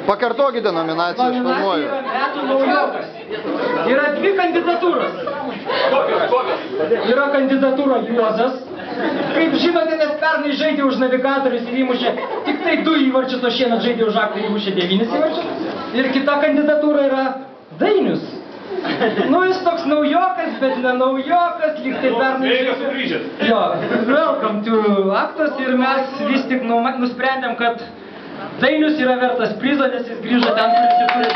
Pakartokite nominaciją, aš filmuoju. Nominacija yra metų naujokas. Yra dvi kandidatūros. Yra kandidatūra Juozas. Kaip žinote, nes pernai žaidė už navigatorius ir įmušė tik tai 2 įvarčius, o šiemet žaidė už Aklį ir įmušė 9 įvarčius. Ir kita kandidatūra yra Dainius. Nu, jis toks naujokas, bet ne naujokas, lyg tai pernai žaidė. Jo, welcome to Aktos ir mes vis tik nusprendėm, kad Dainius yra vertas prizo, nes jis grįžo ten, kur jis turi.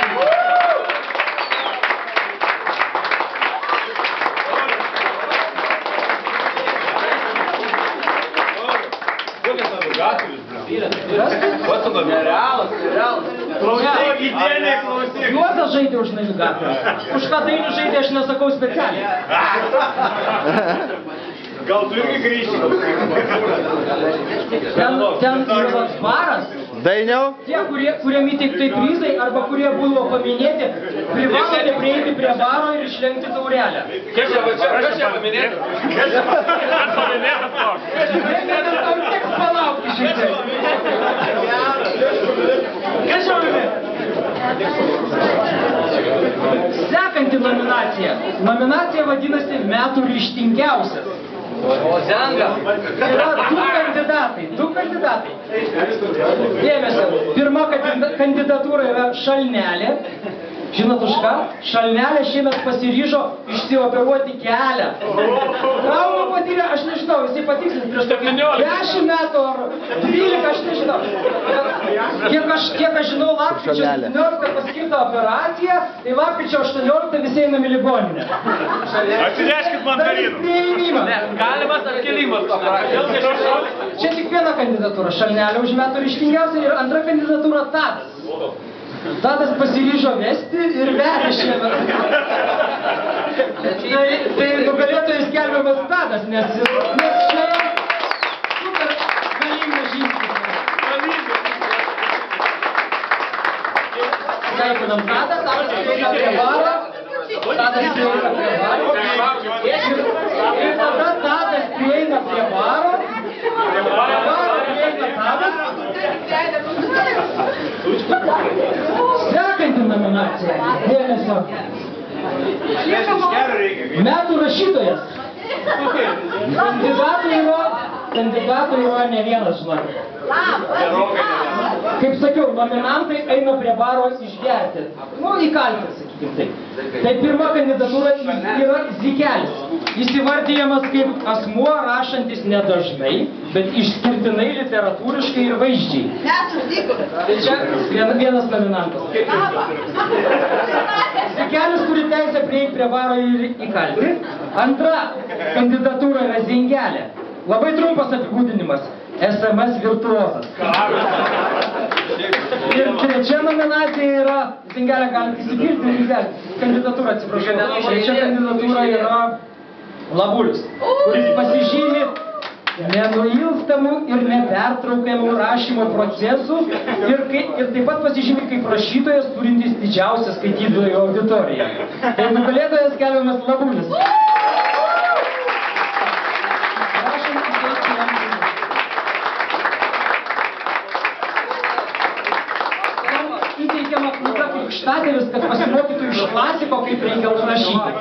Juozas žaidė už navigatorių. Už ką Dainius žaidė, aš nesakau specialiai. Gal tu irgi grįžti? Ten yra baras. Dainiau? Tie, kuriem įteiktai prizai arba kurie buvo paminėti, privalote prieiti prie baro ir išlenkti taurelę. Kas čia paminėti? Kas paminėti toks? Teks palaukti šiek tiek. Kas čia paminėti? Sekanti nominacija. Nominacija vadinasi metų ryžtingiausias. O Zenga? Yra du kandidatai. Dėmesio, pirma kandidatūra yra Šalnelė. Žinot už ką? Šalnelė šiemet pasiryžo išsioperuoti kelią. Traumą patyrė, aš nežinau, jisai patikslins prieš 10 metų ar 12, aš nežinau. Kiek aš žinau, lapkričio 17 paskirta operacija, tai lapkričio 18 visi einam į ligoninę. Atsineškit mandarinų. Galimas atkelimas. Čia tik viena kandidatūra, Šalnelė už metų ryžtingiausia ir antra kandidatūra Tadas. Tadas pasiryžo vesti ir veria šiemet. Tai nugalėtojas skelbiamas Tadas, nes čia super galingas žingsnis. Sveikinam Tadą, Tadas prieina prie baro. Ir tada Tadas prieina prie baro. Sekanti nominacija. Dėmesio. Metų rašytojas. Kandidatų yra ne vienas, žinokit. Kaip sakiau, nominantai eina prie baro išgerti. Nu, įkalti, sakykim taip. Tai pirma kandidatūra yra Zikelis. Jis įvardyjamas kaip asmuo rašantis nedažnai, bet išskirtinai literatūriškai ir vaizdžiai. Tai čia vienas nominantas. Zikelis turi teisę prieiti prie baro ir įkalti. Antra kandidatūra yra Zingelė. Labai trumpas apibūdinimas. SMS virtuozas. Ir trečia nominacija yra, Zingelė galite įsigirti, kandidatūra, atsiprašau. Trečia kandidatūra yra Labulis, kuris pasižymi nenuilstamų ir nepertraukiamų rašymo procesų ir taip pat pasižymi kaip rašytojas turintis didžiausią skaitytojų auditoriją. Tai nugalėtojas skelbiamas Labulis. Įteikiama knyga kaip Štatėlis, kad pasimokytų iš klasiko, kaip reikia užrašyti.